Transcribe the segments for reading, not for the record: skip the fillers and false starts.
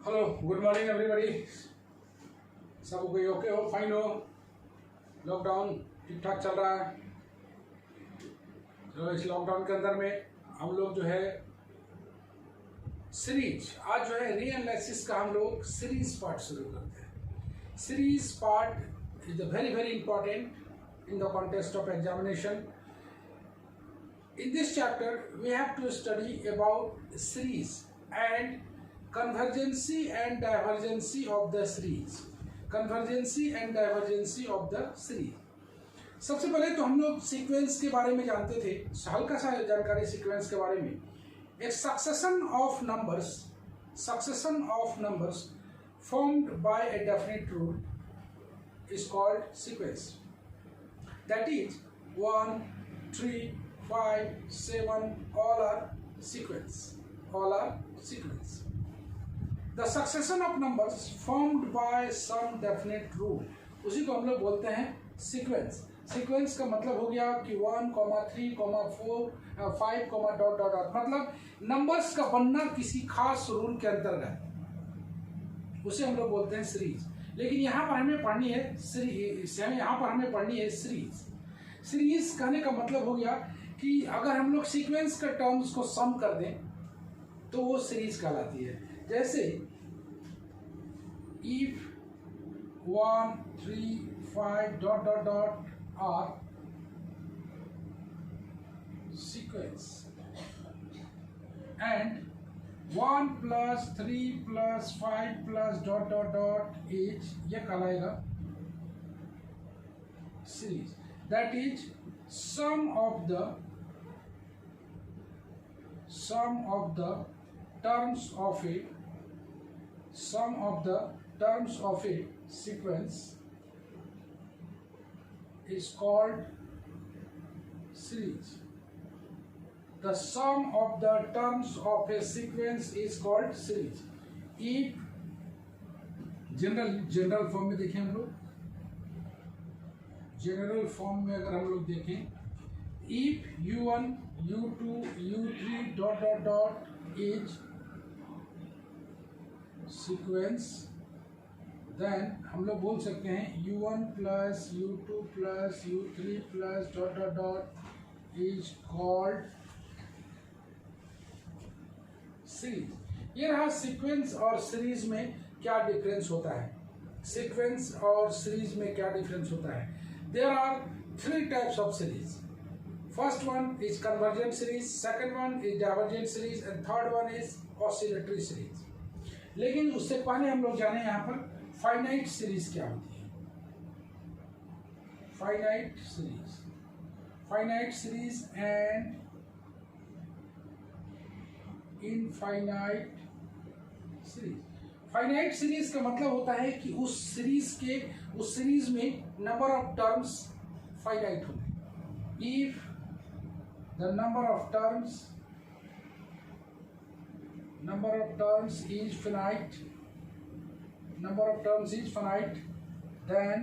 Hello, good morning everybody. सब कोई okay हो, फाइन हो? लॉकडाउन ठीक ठाक चल रहा है। तो इस लॉकडाउन के अंदर में हम लोग जो है सीरीज, आज जो है रीएनालिसिस का हम लोग सीरीज पार्ट शुरू करते हैं। Series part is very very important in the context of examination. In this chapter, we have to study about series and convergency and divergency of the series. Convergency and divergency of the series. सबसे पहले तो हम लोग sequence के बारे में जानते थे, हल्का सा जानकारी सीक्वेंस के बारे में. एक succession of numbers formed by a definite rule is called sequence. That is 1, 3, 5, 7, all are sequence. The succession of numbers formed by some definite rule, उसी को हम लोग बोलते हैं सीक्वेंस. सीक्वेंस का मतलब हो गया कि 1, 3, 4, 5, डॉट डॉट डॉट, मतलब नंबर्स का बनना किसी खास रूल के अंतर्गत, उसे हम लोग बोलते हैं सीरीज. लेकिन यहाँ पर हमें पढ़नी है सीरीज. सीरीज कहने का मतलब हो गया कि अगर हम लोग सीक्वेंस के टर्म्स को सम कर दें तो वो सीरीज कहलाती है. जैसे if 1, 3, 5 dot dot dot are sequence and 1 + 3 + 5 + dot dot dot is, ये कहलाएगा series. That is sum of the terms of a sequence is called series. The sum of the terms of a sequence is called series. If general form में देखें हम लोग, general form में अगर हम लोग देखें, if u1, u2, u3 dot dot dot is sequence, then हम लोग बोल सकते हैं u1 + u2 + u3 + dot dot dot is called series. ये रहा सीक्वेंस और सीरीज में क्या डिफरेंस होता है. सीक्वेंस और सीरीज में क्या डिफरेंस होता है. There are 3 types of series. First one is convergent series, second one is divergent series, and third one is oscillatory series. लेकिन उससे पहले हम लोग जाने यहाँ पर फाइनाइट सीरीज क्या होती है. Finite series and infinite series. Finite series का मतलब होता है कि उस सीरीज में नंबर ऑफ टर्म्स फाइनाइट होंगे. If the number of terms is finite, then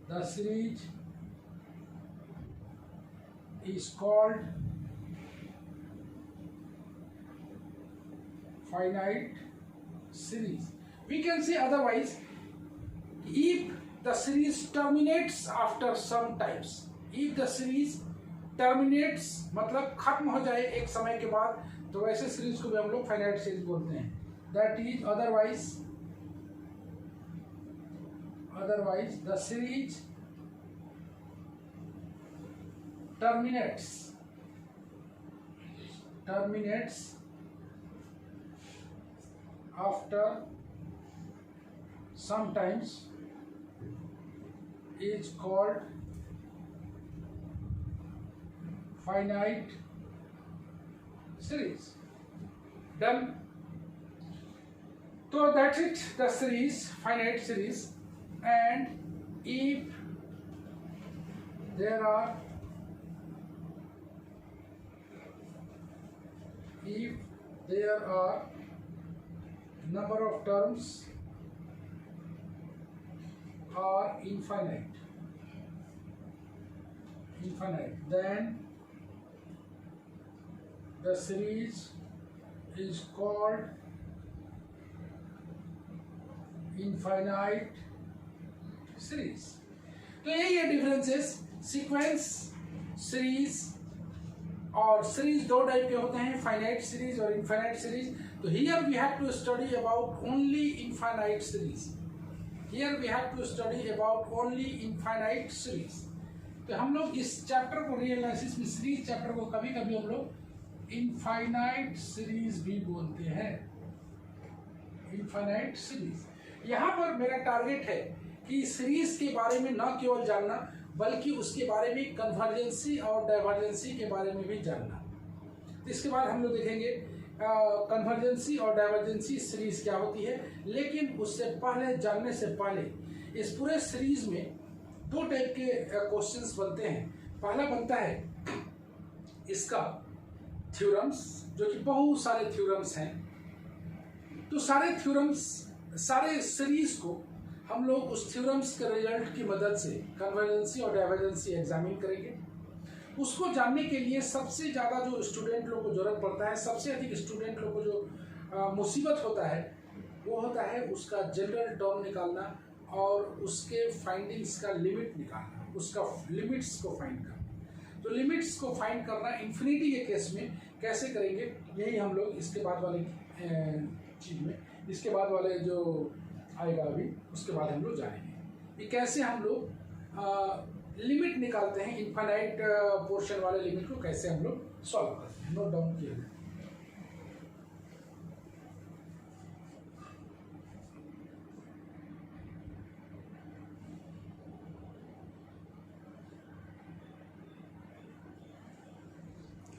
the series is called finite series. We can say otherwise, if the series terminates after some times. If the series terminates मतलब खत्म हो जाए एक समय के बाद, तो वैसे सीरीज को भी हम लोग फाइनाइट सीरीज बोलते हैं. That is otherwise the series terminates after sometimes is called finite series. Done. So that's it, the series, finite series. And if there are number of terms are infinite, then the series is called infinite series. तो यही है differences, sequence, series. और series दो type के होते हैं, finite series और infinite series. तो here we have to study about only infinite series. Here we have to study about only infinite series. तो हम लोग इस चैप्टर को, रियल एनालिसिस में सीरीज चैप्टर को, कभी कभी हम लोग इनफाइनाइट सीरीज भी बोलते हैं, इनफाइनाइट सीरीज। यहाँ पर मेरा टारगेट है कि सीरीज के बारे में न केवल जानना, बल्कि उसके बारे में कन्वर्जेंसी और डाइवर्जेंसी के बारे में भी जानना। तो इसके बाद हम लोग देखेंगे कन्वर्जेंसी और डाइवर्जेंसी सीरीज क्या होती है। लेकिन उससे पहले, जानने से पहले, इस पूरे सीरीज में दो टाइप के क्वेश्चंस बनते हैं। पहला बनता है इसका थ्योरम्स, जो कि बहुत सारे थ्योरम्स हैं। तो सारे थ्योरम्स, सारे सीरीज को हम लोग उस थ्योरम्स के रिजल्ट की मदद से कन्वर्जेंसी और डाइवर्जेंसी एग्जामिन करेंगे। उसको जानने के लिए सबसे ज़्यादा जो स्टूडेंट लोग को जरूरत पड़ता है, सबसे अधिक स्टूडेंट लोग को जो मुसीबत होता है, वो होता है उसका जनरल टर्म निकालना और उसके फाइंडिंग्स का लिमिट निकालना, उसका लिमिट्स को फाइंड करना। तो लिमिट्स को फाइंड करना इन्फिनिटी के केस में कैसे करेंगे, यही हम लोग इसके बाद वाले चीज में, इसके बाद वाले जो आएगा अभी, उसके बाद हम लोग जानेंगे कि कैसे हम लोग लिमिट निकालते हैं, इनफाइनाइट पोर्शन वाले लिमिट को कैसे हम लोग सॉल्व करते हैं। नोट डाउन किया जाए।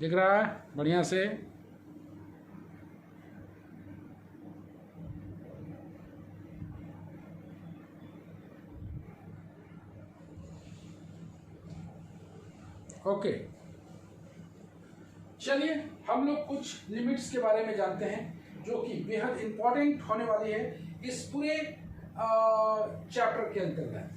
दिख रहा है बढ़िया से? ओके, चलिए हम लोग कुछ लिमिट्स के बारे में जानते हैं, जो कि बेहद इंपॉर्टेंट होने वाली है इस पूरे चैप्टर के अंतर्गत।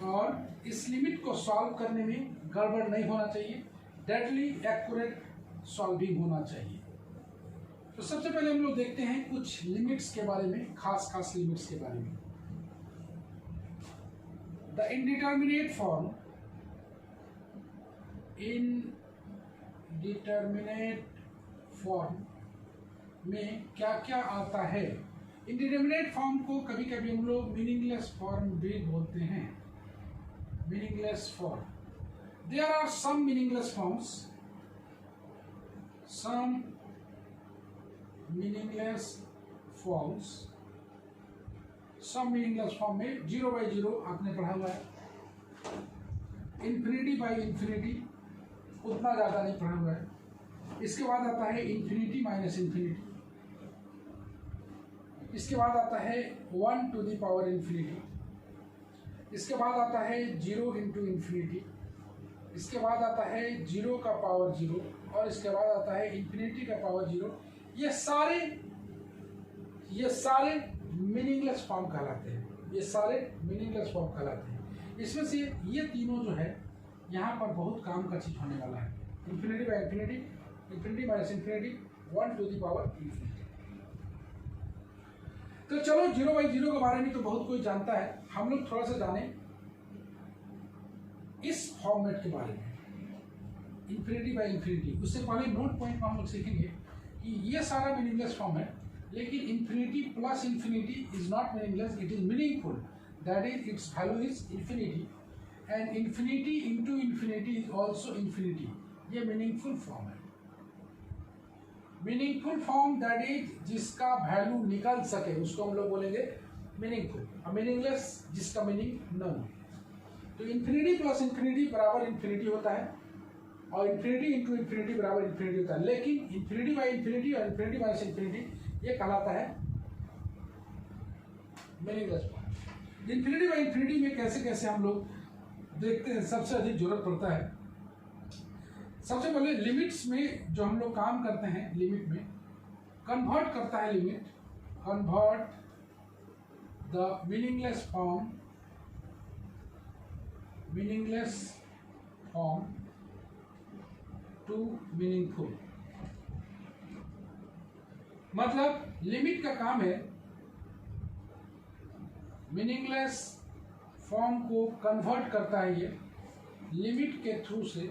और इस लिमिट को सॉल्व करने में गड़बड़ नहीं होना चाहिए, डेडली एक्यूरेट सॉल्विंग होना चाहिए। तो सबसे पहले हम लोग देखते हैं कुछ लिमिट्स के बारे में, खास लिमिट्स के बारे में। The indeterminate form, indeterminate form में क्या क्या आता है? इंडिटरमिनेट फॉर्म को कभी कभी हम लोग मीनिंगलेस फॉर्म भी बोलते हैं, meaningless form. There are some meaningless forms, some meaningless forms. सब मीनिंगलेस फॉर्म में 0 by 0 आपने पढ़ा हुआ है, इन्फिनिटी बाई इन्फिनिटी उतना ज़्यादा नहीं पढ़ा हुआ है। इसके बाद आता है इन्फिनिटी माइनस इन्फिनिटी, इसके बाद आता है 1 to the power इन्फिनिटी, इसके बाद आता है 0 into इन्फिनिटी, इसके बाद आता है 0 का पावर 0, और इसके बाद आता है इन्फिनिटी का पावर 0। ये सारे मीनिंगलेस फॉर्म कहलाते हैं, ये सारे मीनिंगलेस फॉर्म कहलाते हैं। इसमें से ये तीनों जो है, यहाँ पर बहुत काम का चीज होने वाला है। Infinity by infinity, infinity minus infinity, 1 to the power infinity. तो चलो 0 by 0 के बारे में तो बहुत कोई जानता है, हम लोग थोड़ा सा जाने इस फॉर्मेट के बारे में, इन्फिनिटी बाई इन्फिनिटी। उससे पहले नोट पॉइंट में हम लोग सीखेंगे कि ये सारा मीनिंगलेस फॉर्म है, लेकिन infinity plus infinity is not meaningless, it is meaningful. That is it's value is infinity, and infinity into infinity is also infinity. ये मीनिंगफुल फॉर्म है। मीनिंगफुल फॉर्म दैट इज जिसका वैल्यू निकल सके, उसको हम लोग बोलेंगे मीनिंगफुल। और मीनिंगलेस जिसका मीनिंग न हो। तो इन्फिनिटी प्लस इन्फिनिटी बराबर इन्फिनिटी होता है, और इन्फिनिटी इंटू इन्फिनिटी बराबर इन्फिनिटी होता है। लेकिन इन्फिनिटी बाई इन्फिनिटी और इन्फिनिटी माइनस इन्फिनिटी ये कहलाता है meaningless form. Infinity by infinity में कैसे कैसे हम लोग देखते हैं, सबसे अधिक जरूरत पड़ता है। सबसे पहले लिमिट्स में जो हम लोग काम करते हैं, लिमिट में कन्वर्ट करता है limit, convert the meaningless form to meaningful. मतलब लिमिट का काम है मीनिंगलेस फॉर्म को कन्वर्ट करता है ये लिमिट के थ्रू से,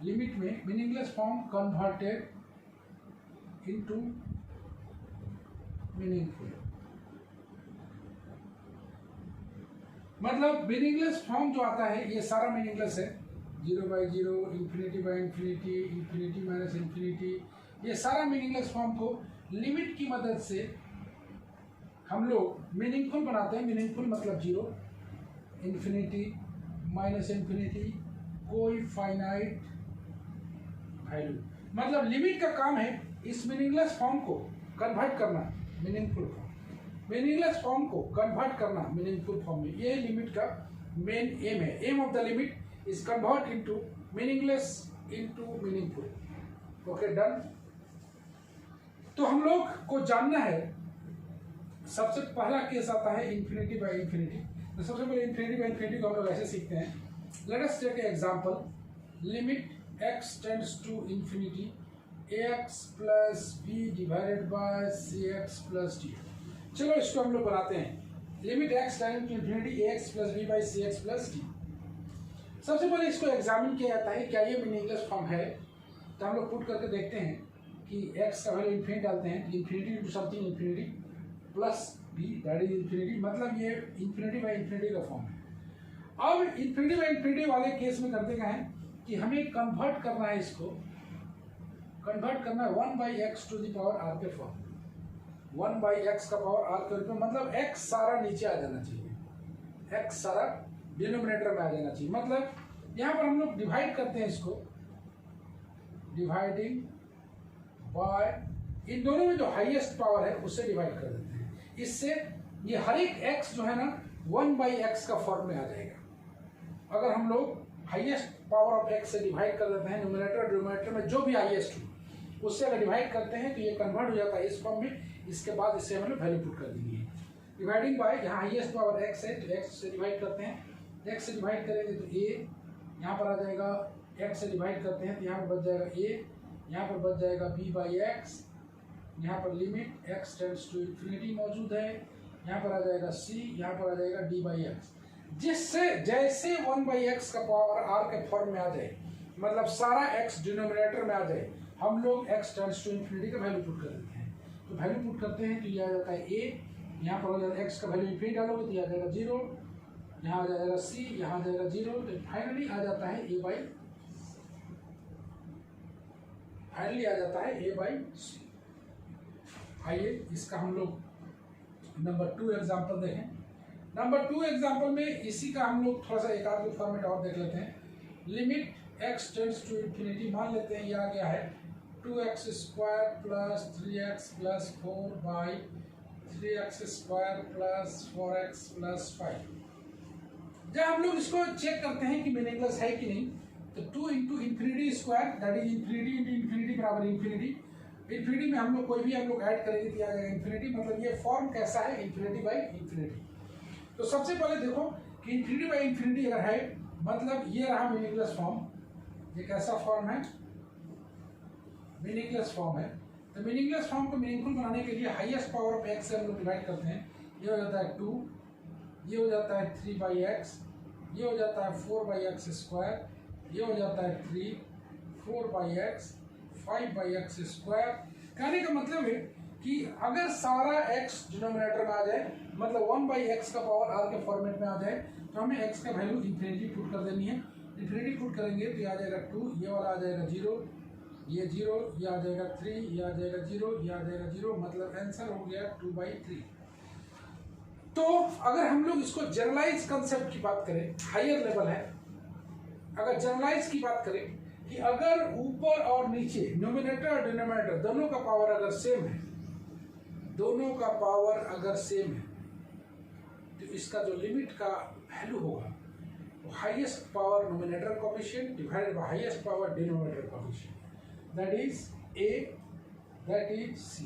लिमिट में meaningless form converted into meaningful. मतलब मीनिंगलेस फॉर्म जो आता है ये सारा मीनिंगलेस है, 0/0, इंफिनिटी/इंफिनिटी, इंफिनिटी माइनस इंफिनिटी, ये सारा मीनिंगलेस फॉर्म को लिमिट की मदद से हम लोग मीनिंगफुल बनाते हैं। मीनिंगफुल मतलब 0, इंफिनिटी माइनस इंफिनिटी, कोई फाइनाइट वैल्यू। मतलब लिमिट का काम है इस मीनिंगलेस फॉर्म को कन्वर्ट करना मीनिंगफुल फॉर्म, मीनिंगलेस फॉर्म को कन्वर्ट करना मीनिंगफुल फॉर्म में। ये लिमिट का मेन एम है। Aim of the limit is convert into meaningless into meaningful. Okay, done. तो हम लोग को जानना है, सबसे पहला केस आता है इंफिनिटी बाय इंफिनिटी। तो सबसे पहले इंफिनिटी बाय इंफिनिटी को हम लोग ऐसे सीखते हैं। Let us take example, limit x tends to infinity ax plus b divided by cx plus d। चलो इसको हम लोग बनाते हैं। Limit x tends to infinity ax plus b by cx plus d। सबसे पहले इसको एग्जामिन किया जाता है, क्या ये मीनिंगलेस फॉर्म है। तो हम लोग पुट करके देखते हैं कि x का वैल्यू इंफिनिटी डालते हैं, infinity to something infinity plus b that is infinity, मतलब ये इंफिनिटी बाय इंफिनिटी का फॉर्म है। अब इंफिनिटी बाय इंफिनिटी वाले केस में करते क्या है कि हमें कन्वर्ट करना है, इसको कन्वर्ट करना है 1/x to the power r के फॉर्म, 1/x का पावर r के रूप में। मतलब x सारा नीचे आ जाना चाहिए, x सारा डिनोमिनेटर में आ जाना चाहिए। मतलब यहाँ पर हम लोग डिवाइड करते हैं इसको, डिवाइडिंग बाय, इन दोनों में जो हाईएस्ट पावर है उससे डिवाइड कर देते हैं। इससे ये हर एक x जो है ना 1/x का फॉर्म में आ जाएगा। अगर हम लोग हाईएस्ट पावर ऑफ x से डिवाइड कर देते हैं, न्यूमरेटर डिनोमिनेटर में जो भी हाईएस्ट हो उससे अगर डिवाइड करते हैं तो ये कन्वर्ट हो जाता है इस फॉर्म में। इसके बाद इससे हम लोग वैल्यू पुट कर देंगे, डिवाइडिंग बाय, यहाँ हाईएस्ट पावर x है तो x से डिवाइड करते हैं, x से डिवाइड करेंगे तो a यहाँ पर आ जाएगा, x से डिवाइड करते हैं तो यहाँ पर बच जाएगा a, यहाँ पर बच जाएगा b/x, यहाँ पर limit x tends to infinity मौजूद है, यहाँ पर आ जाएगा c, यहाँ पर आ जाएगा d/x। जिससे जैसे 1/x का पावर r के फॉर्म में आ जाए, मतलब सारा x डिनोमिनेटर में आ जाए, हम लोग x टेंड्स टू इंफिनिटी का वैल्यू पुट कर देते हैं। तो वैल्यू पुट करते हैं तो ये आ जाता है a, यहाँ पर हो जाएगा x का वैल्यू इंफिनिटी डालोगे तो ये आ जाएगा 0, यहाँ आ जाएगा c, यहाँ आ जाएगा 0, तो फाइनली आ जाता है a/c। आइए इसका हम लोग नंबर 2 एग्जांपल देखें। नंबर 2 एग्जांपल में इसी का हम लोग थोड़ा सा एक आध फॉर्मेट और देख लेते हैं। Limit x tends to infinity, मान लेते हैं ये आ गया है 2x² plus 3x plus 4 by 3x² plus 4x plus 5। जब हम लोग इसको चेक करते हैं कि मीनिंगलेस है कि नहीं, तो 2 into infinity square that is infinity into infinity बराबर इंफिनिटी। इंफिनिटी में हम लोग कोई भी हम लोग ऐड करेंगे तो आ जाएगा इंफिनिटी। मतलब ये फॉर्म कैसा है, इंफिनिटी बाई इंफिनिटी। तो सबसे पहले देखो कि इंफिनिटी बाई इंफिनिटी अगर है, मतलब ये रहा मीनिंगलेस फॉर्म। ये कैसा फॉर्म है, मीनिंगलेस फॉर्म है। तो मीनिंगलेस फॉर्म को मीनिंगफुल बनाने के लिए हाईएस्ट पावर ऑफ x से हम लोग डिवाइड करते हैं। ये हो जाता है 2, ये हो जाता है 3/x, ये हो जाता है 4/x², ये हो जाता है 3, 4/x, 5/x²। कहने का मतलब है कि अगर सारा x डिनोमिनेटर में आ जाए, मतलब 1/x का पावर r के फॉर्मेट में आ जाए, तो हमें x का वैल्यू इंफिनिटी पुट कर देनी है। इंफिनिटी पुट करेंगे तो ये आ जाएगा 2, ये वाला आ जाएगा 0, ये 0, ये आ जाएगा 3, ये आ जाएगा 0, ये आ जाएगा 0। मतलब आंसर हो गया 2/3। तो अगर हम लोग इसको जनरलाइज कंसेप्ट की बात करें, हायर लेवल है, अगर जनरलाइज की बात करें कि अगर ऊपर और नीचे न्यूमरेटर और डिनोमिनेटर दोनों का पावर अगर सेम है, दोनों का पावर अगर सेम है, तो इसका जो लिमिट का वैल्यू होगा वो highest power numerator coefficient divided by highest power denominator coefficient, that is a, that is c।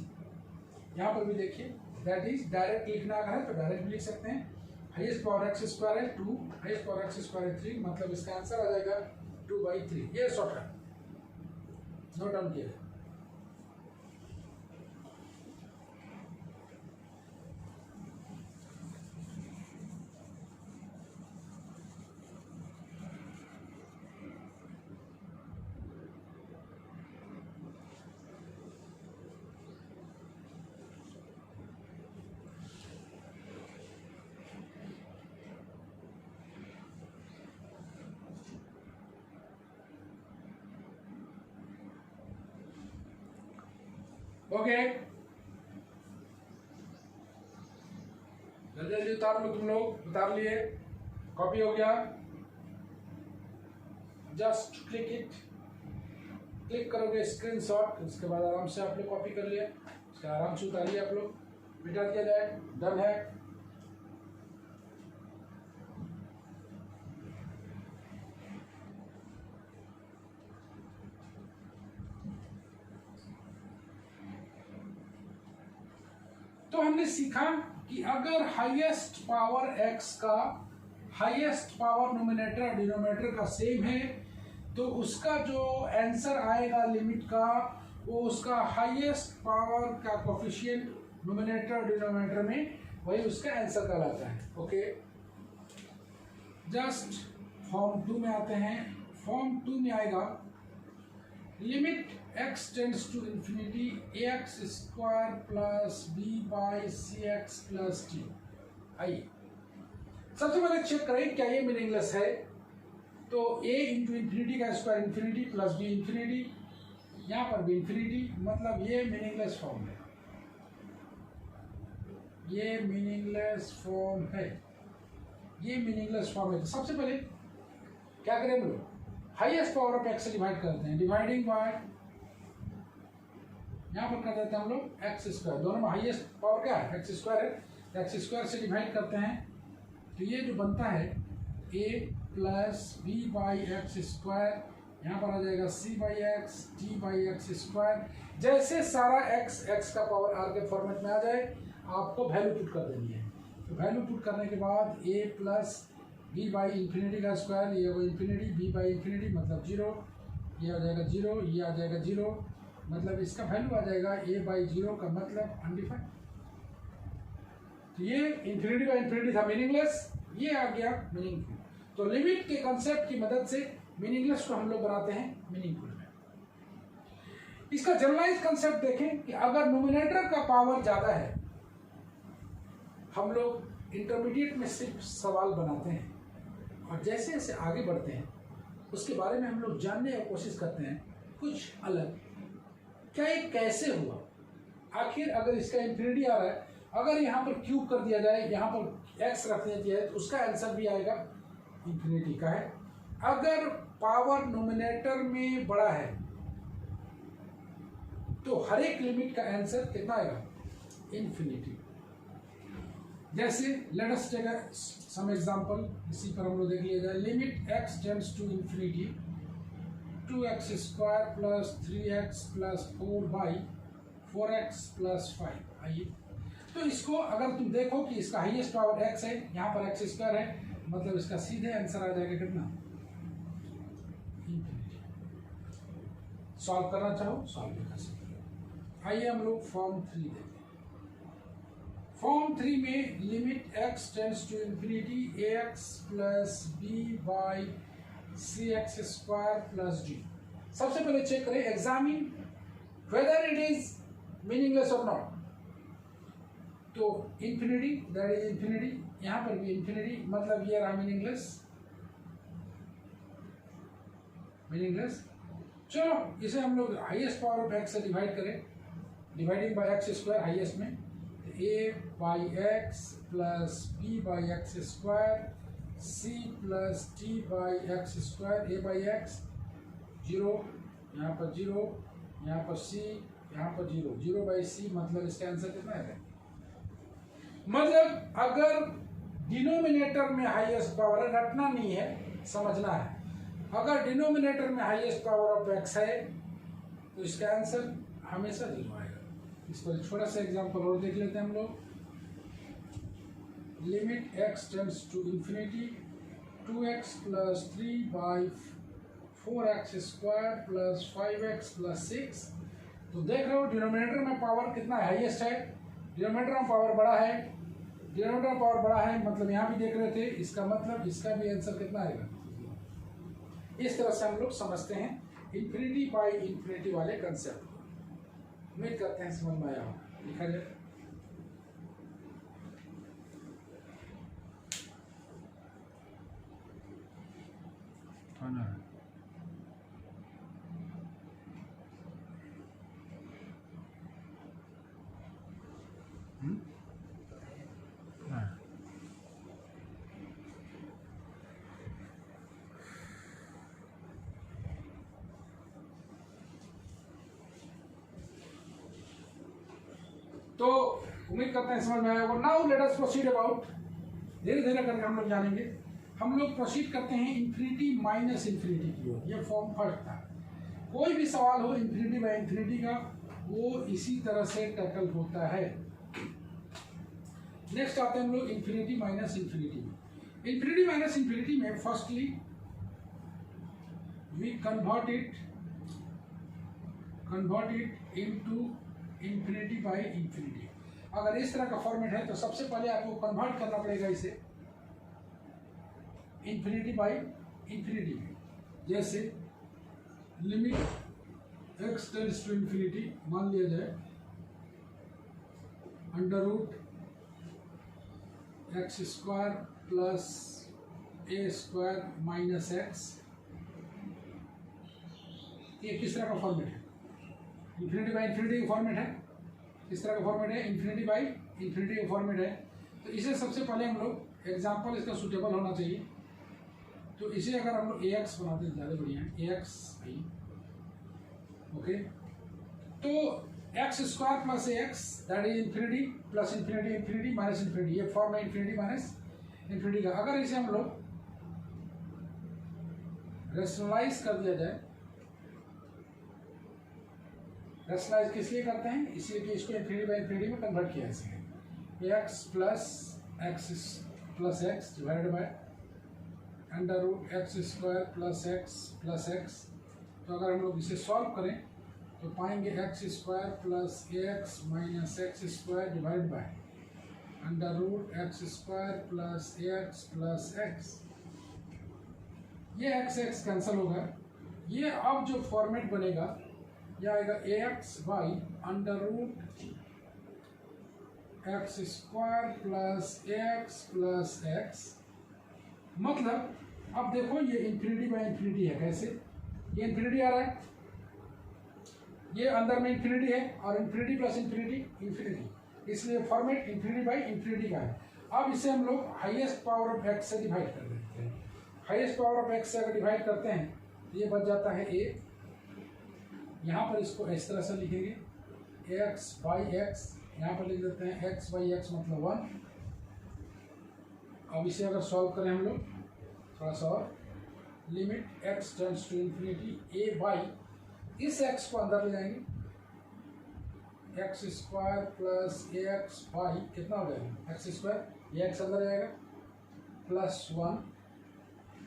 यहाँ पर भी देखिए, दैट इज डायरेक्ट लिखना है तो डायरेक्ट भी लिख सकते हैं। हाईएस्ट पावर x² है 2, हाईएस्ट पावर x² है 3, मतलब इसका आंसर आ जाएगा 2/3। ये शॉर्टकट नोट डाउन किया। ओके, जल्दी जल्दी उतार लो, तुम लोग उतार लिए, कॉपी हो गया, जस्ट क्लिक इट, क्लिक करोगे स्क्रीनशॉट, उसके बाद आराम से आप लोग कॉपी कर लिए, उसके आराम से उतारिए, आप लोग मिटा दिया जाए, डन है। तो हमने सीखा कि अगर हाईएस्ट पावर x का हाईएस्ट पावर नोमिनेटर और डिनोमिनेटर का सेम है तो उसका जो आंसर आएगा लिमिट का वो उसका हाईएस्ट पावर का कोफिशिएंट नोमिनेटर और डिनोमिनेटर में वही उसका आंसर कहलाता है। ओके, जस्ट फॉर्म 2 में आते हैं। फॉर्म 2 में आएगा limit x tends to infinity ax square plus b by C X plus T. आइए सबसे पहले चेक करें क्या ये मीनिंगलेस है। तो a इंटू इंफिनिटी का square infinity plus b infinity, यहाँ पर भी इंफिनिटी, मतलब ये मीनिंगलेस फॉर्म है, ये मीनिंगलेस फॉर्म है, ये मीनिंगलेस फॉर्म है। तो सबसे पहले क्या करें हम लोग, हाईएस्ट पावर ऑफ x से डिवाइड करते हैं, डिवाइडिंग बाय, यहाँ पर कर देते हैं हम लोग एक्स स्क्वायर, दोनों में हाईएस्ट पावर क्या है एक्स स्क्वायर है, तो एक्स स्क्वायर से डिवाइड करते हैं तो ये जो बनता है a plus B by X square, यहाँ पर आ जाएगा c by X T by X square. जैसे सारा x का पावर r के फॉर्मेट में आ जाए आपको वैल्यू पुट कर देनी है। तो वैल्यू पुट करने के बाद a plus b by infinity का स्क्वायर, ये वो इंफिनिटी, b बाई इंफिनिटी मतलब 0, ये आ जाएगा 0, ये आ जाएगा 0, मतलब इसका वैल्यू आ जाएगा a बाई 0 का मतलब अनडिफाइंड। तो ये इंफिनिटी बाई इंफिनिटी था मीनिंगलेस, ये आ गया मीनिंगफुल। तो लिमिट के कंसेप्ट की मदद से मीनिंगलेस को हम लोग बनाते हैं मीनिंगफुल में। इसका जनरलाइज कंसेप्ट देखें कि अगर नोमिनेटर का पावर ज्यादा है, हम लोग इंटरमीडिएट में सिर्फ सवाल बनाते हैं और जैसे जैसे आगे बढ़ते हैं उसके बारे में हम लोग जानने की कोशिश करते हैं कुछ अलग, क्या ये कैसे हुआ, आखिर अगर इसका इंफिनिटी आ रहा है, अगर यहाँ पर क्यूब कर दिया जाए, यहाँ पर एक्स रख दिया जाए तो उसका आंसर भी आएगा इंफिनिटी का है। अगर पावर नोमिनेटर में बड़ा है तो हर एक लिमिट का आंसर कितना आएगा, इंफिनिटी। जैसे let us take some example, इसी पर हम लोग देख लिया जाए। Limit x tends to infinity 2x square plus 3x plus 4 by 4x plus 5। आइए तो इसको अगर तुम देखो कि इसका हाईएस्ट पावर x है, यहाँ पर x स्क्वायर है, मतलब इसका सीधे आंसर आ जाएगा कितना, इंफिनिटी। सॉल्व करना चाहो सॉल्व भी कर सकते हो। आइए हम लोग फॉर्म 3 देखते हैं। फॉर्म 3 में limit x tends to infinity ax plus b by C X square plus d। सबसे पहले चेक करें, examine whether it is meaningless और नॉट। तो इंफिनिटी, दैट इज इंफिनिटी, यहाँ पर भी इंफिनिटी, मतलब ये रहा मीनिंगलेस, मीनिंगलेस। चलो इसे हम लोग हाईएस्ट पावर ऑफ x से डिवाइड करें, dividing by x square highest में, a by X plus b by X square c plus t by X square, a by x 0, यहाँ पर 0, यहाँ पर c, यहाँ पर 0, 0 बाई c, मतलब इसका आंसर कितना है। मतलब अगर डिनोमिनेटर में हाईएस्ट पावर है, रटना नहीं है, समझना है। अगर डिनोमिनेटर में हाईएस्ट पावर ऑफ x है तो इसका आंसर हमेशा 0 आएगा। इस पर छोटा सा एग्जांपल और देख लेते हैं हम लोग। Limit x tends to infinity 2x plus 3 by 4x square plus 5x plus 6। तो देख रहे हो डिनोमिनेटर में पावर कितना हाईएस्ट है, डिनोमिनेटर में पावर बड़ा है, डिनोमिनेटर में पावर बड़ा है, मतलब यहाँ भी देख रहे थे, इसका मतलब इसका भी आंसर कितना आएगा। इस तरह से हम लोग समझते हैं इंफिनिटी बाई इंफिनिटी वाले कंसेप्ट को। उम्मीद करते हैं समझ में आया होगा। लिखा जाए तो उम्मीद करते हैं समझ में आया होगा। Now let us proceed about, धीरे धीरे करके हम लोग जानेंगे। हम लोग प्रोसीड करते हैं इन्फिनिटी माइनस इन्फिनिटी की ओर। ये फॉर्म फर्स्ट था। कोई भी सवाल हो इन्फिनिटी बाई इन्फिनिटी का, वो इसी तरह से टैकल होता है। नेक्स्ट आते हैं हम लोग इन्फिनिटी माइनस इन्फिनिटी में। इन्फिनिटी माइनस इन्फिनिटी में firstly we convert it into infinity by infinity. अगर इस तरह का फॉर्मेट है तो सबसे पहले आपको कन्वर्ट करना पड़ेगा इसे इन्फिनिटी बाई इन्फिनिटी में। जैसे limit x tends to infinity मान लिया जाए under root x square plus a square minus x. ये किस तरह का फॉर्मेट है? इन्फिनिटी बाई इन्फिनिटी का फॉर्मेट है। इस तरह का फॉर्मेट है, इन्फिनिटी बाई इन्फिनिटी का फॉर्मेट है। तो इसे सबसे पहले हम लोग एग्जाम्पल इसका सुटेबल होना चाहिए। तो इसे अगर हम लोग ए एक्स बनाते हैं ज़्यादा बढ़िया है, ए एक्स आई ओके। तो x square plus A x that is infinity plus infinity infinity minus infinity, ये फॉर्म है इन्फिनिटी माइनस इन्फिनिटी का। अगर इसे हम लोग रेशनलाइज कर दिया जाए, रेशनलाइज किस लिए करते हैं? इसलिए कि इसको इन्फिनिटी बाई इन्फिनिटी में कन्वर्ट किया इसलिए। X plus x divided by under root x square plus x. तो अगर हम लोग इसे सॉल्व करें तो पाएंगे x square plus A x minus x square divide by under root x square plus A x plus x. ये x cancel होगा। ये अब जो फॉर्मेट बनेगा यह आएगा a x by under root x square plus A x plus x. मतलब अब देखो ये इन्फिनिटी बाई इन्फिनिटी है। कैसे? ये इन्फिनिटी आ रहा है, ये अंदर में इन्फिनिटी है और इन्फिनिटी प्लस इन्फिनिटी इन्फिनिटी, इसलिए फॉर्मेट इन्फिनिटी बाई इन्फिनिटी का है। अब इसे हम लोग हाईएस्ट पावर ऑफ एक्स से डिवाइड कर देते हैं। हाईएस्ट पावर ऑफ एक्स से अगर डिवाइड करते हैं तो ये बच जाता है ए। यहाँ पर इसको इस तरह से लिखेंगे एक्स बाई एक्स, यहाँ पर लिख देते हैं एक्स बाई एक्स मतलब 1। अब इसे अगर सॉल्व करें हम लोग थोड़ा सा और, limit X tends to infinity A by, इस एक्स को अंदर ले जाएंगे X square plus A x by कितना हो जाएगा एक्स स्क्वायर, ये एक्स अंदर जाएगा प्लस 1।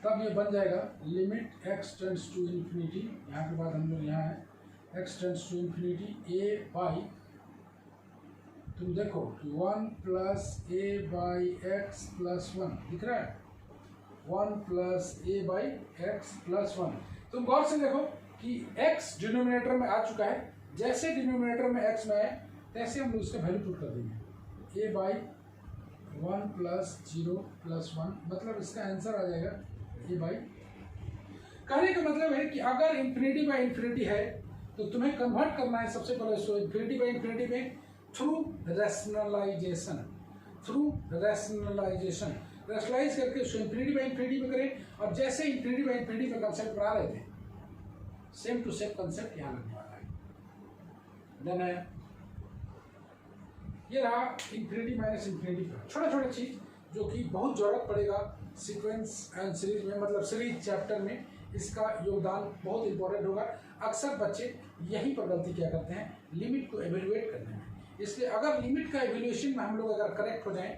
तब ये बन जाएगा limit X tends to infinity, यहाँ के बाद हम लोग यहाँ है X tends to infinity A by, तुम देखो 1 plus A by X plus 1 दिख रहा है, 1 plus A by X plus 1। तुम गौर से देखो कि x डिनोमिनेटर में आ चुका है। जैसे डिनोमिनेटर में x में आए तैसे हम उसका वैल्यू पुट कर देंगे a बाई 1 प्लस 0 प्लस 1, मतलब इसका आंसर आ जाएगा a बाई। कहने का मतलब है कि अगर इन्फिनिटी बाई इन्फिनिटी है तो तुम्हें कन्वर्ट करना है सबसे पहले इसको इन्फिनिटी बाई इन्फिनिटी में थ्रू रैशनलाइजेशन। रैशनलाइज करके उसको इन्फिनिटी बाई इन्फिनिटी में करें, और जैसे इन्फिनिटी बाई इन्फिनिटी में कंसेप्ट पढ़ा रहे थे सेम टू सेम कंसेप्ट यहाँ लगने वाला है। देन है ये रहा इन्फिनिटी माइनस इन्फिनिटी का छोटा छोटा चीज जो कि बहुत जरूरत पड़ेगा सीक्वेंस एंड सीरीज में, मतलब सीरीज चैप्टर में इसका योगदान बहुत इंपॉर्टेंट होगा। अक्सर बच्चे यहीं पर गलती क्या करते हैं, लिमिट को एवेल्युएट करने में। इसलिए अगर लिमिट का एवेल्युएशन में हम लोग अगर करेक्ट हो जाएं,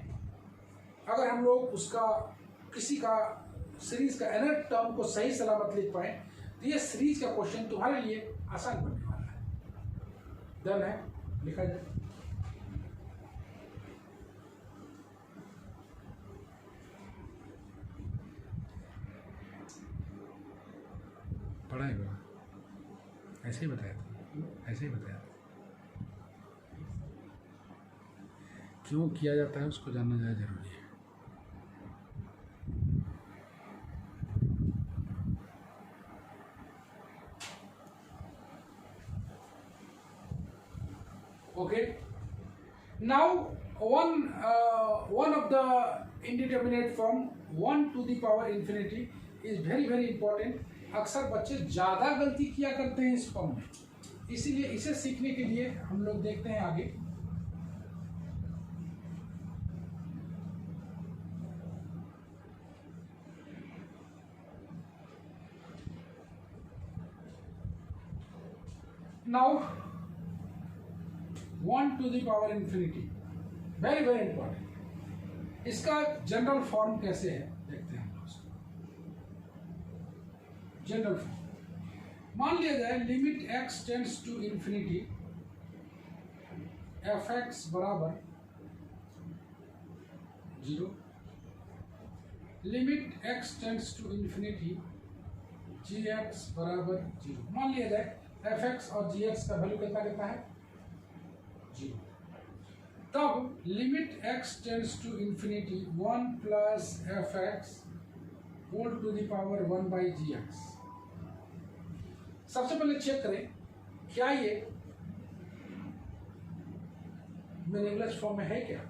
अगर हम लोग उसका किसी का सीरीज का एनर टर्म को सही सलामत लिख पाए तो ये सीरीज का क्वेश्चन तुम्हारे लिए आसान बनने वाला है। डन है, लिखा जाए। पढ़ाएगा ऐसे ही बताया था, ऐसे ही बताया था। क्यों किया जाता है उसको जानना ज़्यादा जरूरी है। Okay. Now one of the indeterminate form 1 to the power infinity is very very important. अक्सर बच्चे ज़्यादा गलती किया करते हैं इस फॉर्म में, इसीलिए इसे सीखने के लिए हम लोग देखते हैं आगे now 1 to the power infinity, very very important. इसका जनरल फॉर्म कैसे है देखते हैं हम लोग। जनरल फॉर्म मान लिया जाए limit x tends to infinity F X बराबर 0, limit x tends to infinity G X बराबर 0। मान लिया जाए एफ एक्स और जी एक्स का वैल्यू कितना कितना है 0। तब limit x tends to infinity 1 plus F X whole to the power 1 by G X. सबसे पहले चेक करें क्या ये मीनिंगलेस फॉर्म में है क्या।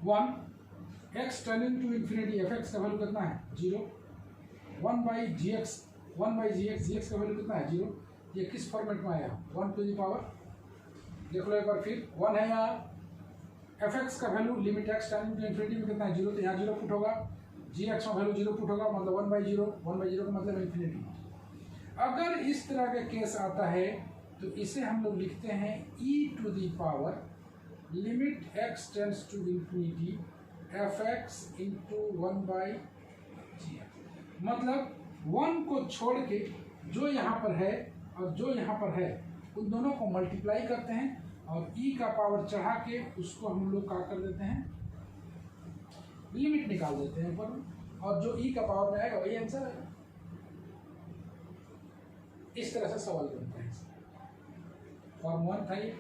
1 x tending to infinity F X का वैल्यू कितना है 0, 1 by G X G X का वैल्यू कितना है 0। ये किस फॉर्मेट में आया 1 टू द पावर, देख लो एक बार फिर 1 है यहाँ, एफ एक्स का value limit x tending to infinity में कितना है 0, तो यहाँ 0 पुट होगा, जी एक्स में वैल्यू 0 पुट होगा, मतलब 1 बाई 0 का मतलब इंफिनिटी। अगर इस तरह का केस आता है तो इसे हम लोग लिखते हैं e to the power limit x tends to infinity F X into 1 by G X. मतलब 1 को छोड़ के जो यहाँ पर है और जो यहाँ पर है उन दोनों को मल्टीप्लाई करते हैं और e का पावर चढ़ा के उसको हम लोग क्या कर देते हैं लिमिट निकाल देते हैं ऊपर, और जो e का पावर में आएगा वही आंसर है। इस तरह से सवाल बनता है। फॉर्म 1 था ये।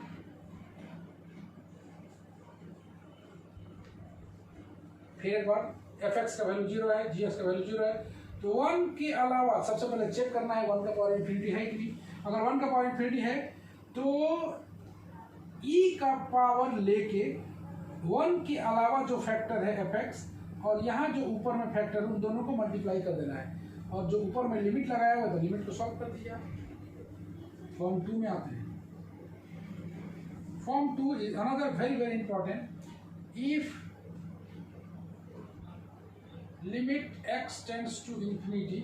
फिर एक बार एफ एक्स का वैल्यू 0 है, जी एक्स का वैल्यू 0 है, तो 1 के अलावा सबसे पहले चेक करना है 1 का पावर इंफिनिटी है कि नहीं। अगर 1 का पावर इंफिनिटी है तो e का पावर लेके 1 के अलावा जो फैक्टर है एफ एक्स और यहाँ जो ऊपर में फैक्टर उन दोनों को मल्टीप्लाई कर देना है, और जो ऊपर में लिमिट लगाया हुआ है तो लिमिट को सॉल्व कर दिया। फॉर्म 2 में आते हैं। Form 2 is another very very important. If limit x tends to infinity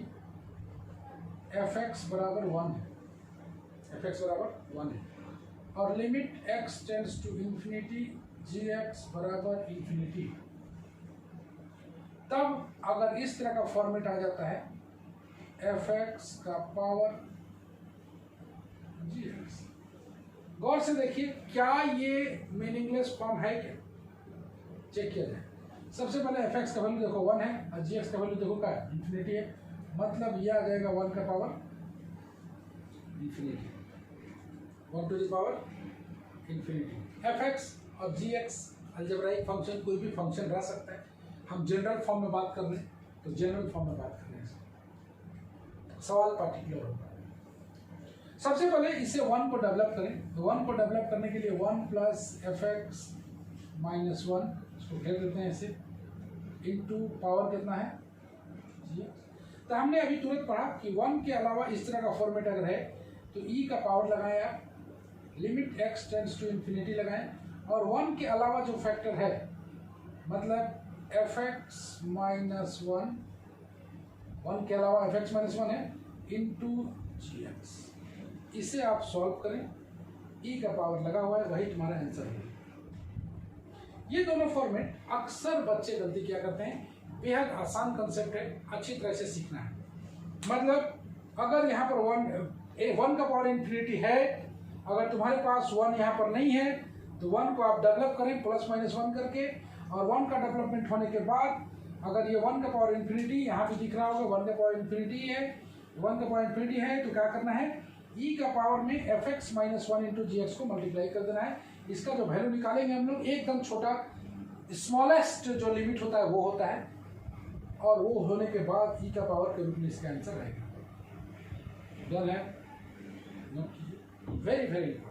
F X बराबर 1 है, एफ एक्स बराबर 1 है, और limit x tends to infinity G X बराबर इंफिनिटी, तब अगर इस तरह का फॉर्मेट आ जाता है एफ एक्स का पावर जी एक्स। गौर से देखिए क्या ये मीनिंगलेस फॉर्म है क्या, चेक किया जाए। सबसे पहले एफ एक्स का वैल्यू देखो 1 है और जी एक्स का वैल्यू देखो क्या है इंफिनिटी है, मतलब ये आ जाएगा 1 का power infinity, 1 to the power infinity. F X और जी एक्स अलजेब्राइक फंक्शन कोई भी फंक्शन रह सकता है। हम जनरल फॉर्म में बात कर रहे हैं तो जनरल फॉर्म में बात कर रहे हैं, सवाल पार्टिकुलर होगा। सबसे पहले इसे 1 को डेवलप करें, तो 1 को डेवलप करने के लिए 1 प्लस एफ एक्स माइनस 1 इसको घेर देते हैं ऐसे, इनटू पावर कितना है जी। तो हमने अभी तुरंत पढ़ा कि 1 के अलावा इस तरह का फॉर्मेट अगर है तो e का पावर लगाएं, limit x tends to infinity लगाएं, और 1 के अलावा जो फैक्टर है मतलब एफ एक्स माइनस 1 के अलावा एफ एक्स माइनस 1 है इनटू जी एक्स। इसे आप सॉल्व करें, e का पावर लगा हुआ है, वही तुम्हारा आंसर है। ये दोनों फॉर्मेट अक्सर बच्चे गलती क्या करते हैं, बेहद आसान कंसेप्ट है, अच्छी तरह से सीखना है। मतलब अगर यहाँ पर 1 का पावर इंफिनिटी है, अगर तुम्हारे पास 1 यहाँ पर नहीं है तो 1 को आप डेवलप करें प्लस माइनस 1 करके, और 1 का डेवलपमेंट होने के बाद अगर ये 1 का पावर इंफिनिटी यहाँ भी दिख रहा होगा 1 का पावर इंफिनिटी है, 1 का पावर इंफिनिटी है, तो क्या करना है e का पावर में एफ एक्स माइनस 1 इंटू जी एक्स को मल्टीप्लाई कर देना है। इसका जो वैल्यू निकालेंगे हम लोग एकदम छोटा स्मॉलेस्ट जो लिमिट होता है वो होता है, और वो होने के बाद e का पावर के रूप में इसका आंसर आएगा। डन है, very very important.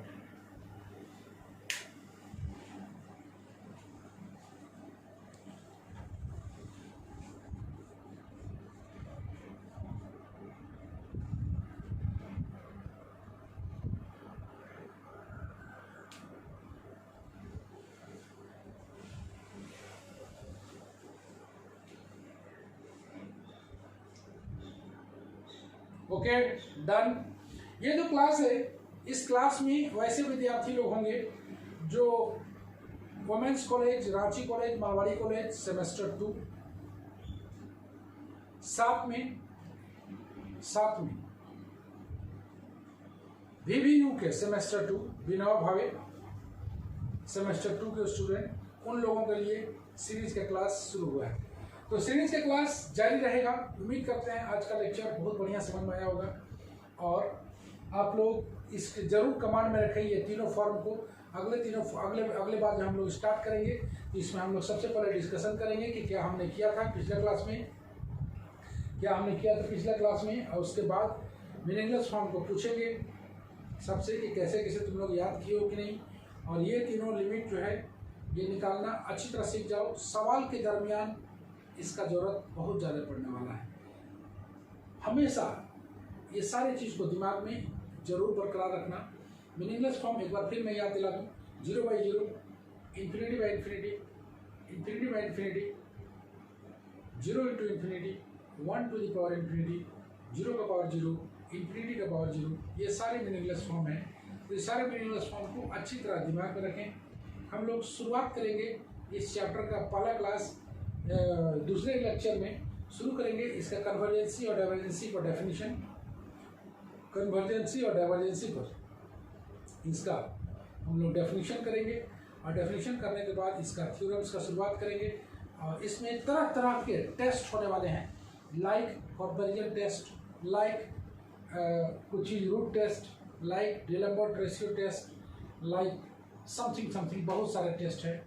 Okay done. ये जो क्लास है इस क्लास में वैसे विद्यार्थी लोग होंगे जो women's college, Ranchi college, Marwari college semester 2, साथ में VVU के सेमेस्टर 2, विनोबा भावे सेमेस्टर 2 के स्टूडेंट, उन लोगों के लिए सीरीज का क्लास शुरू हुआ है। तो सीरीज का क्लास जारी रहेगा। उम्मीद करते हैं आज का लेक्चर बहुत बढ़िया समझ में आया होगा और आप लोग इसके जरूर कमांड में रखें ये तीनों फॉर्म को। अगले बार जब हम लोग स्टार्ट करेंगे तो इसमें हम लोग सबसे पहले डिस्कशन करेंगे कि क्या हमने किया था पिछले क्लास में, और उसके बाद मीनिंगलेस फॉर्म को पूछेंगे सबसे कि कैसे तुम लोग याद किए हो कि नहीं। और ये तीनों लिमिट जो है ये निकालना अच्छी तरह सीख जाओ। सवाल के दरमियान इसका जरूरत बहुत ज़्यादा पड़ने वाला है। हमेशा ये सारी चीज़ को दिमाग में जरूर बरकरार रखना। मीनिंगलेस फॉर्म एक बार फिर मैं याद दिला दूँ, 0 by 0, infinity by infinity, infinity by infinity, 0 into infinity, 1 to the power infinity, 0 का पावर 0, infinity का पावर 0, ये सारे मीनिंगलेस फॉर्म हैं। तो ये सारे मीनिंगलेस फॉर्म को अच्छी तरह दिमाग में रखें। हम लोग शुरुआत करेंगे इस चैप्टर का पहला क्लास दूसरे लेक्चर में शुरू करेंगे इसका कन्वर्जेंसी और डाइवर्जेंसी पर डेफिनेशन, कन्वर्जेंसी और डाइवर्जेंसी पर इसका हम लोग डेफिनेशन करेंगे और डेफिनेशन करने के बाद इसका थ्योरम्स का शुरुआत करेंगे। और इसमें तरह तरह के टेस्ट होने वाले हैं, लाइक कंपैरिजन टेस्ट, लाइक कुछ root test, like d'Alembert ratio test, like something बहुत सारे टेस्ट हैं।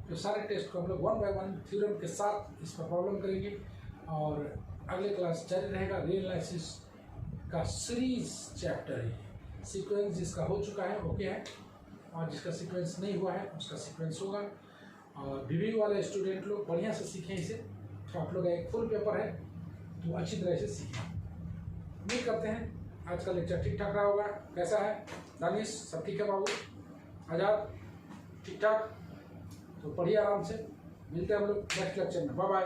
तो सारे टेस्ट को हम लोग 1 by 1 थ्योरम के साथ इस पर प्रॉब्लम करेंगे। और अगले क्लास जारी रहेगा रियल एनालिसिस का सीरीज चैप्टर है। सीक्वेंस जिसका हो चुका है ओके है, और जिसका सीक्वेंस नहीं हुआ है उसका सीक्वेंस होगा। और VVU वाले स्टूडेंट लोग बढ़िया से सीखें इसे, तो आप लोग एक फुल पेपर है तो अच्छी तरह से सीखें। उम्मीद करते हैं आज का लेक्चर ठीक ठाक रहा होगा। कैसा है दानिश, सब ठीक है बाबू, आज़ाद ठीक ठाक? तो पढ़िए आराम से। मिलते हैं हम लोग नेक्स्ट लेक्चर में। Bye bye.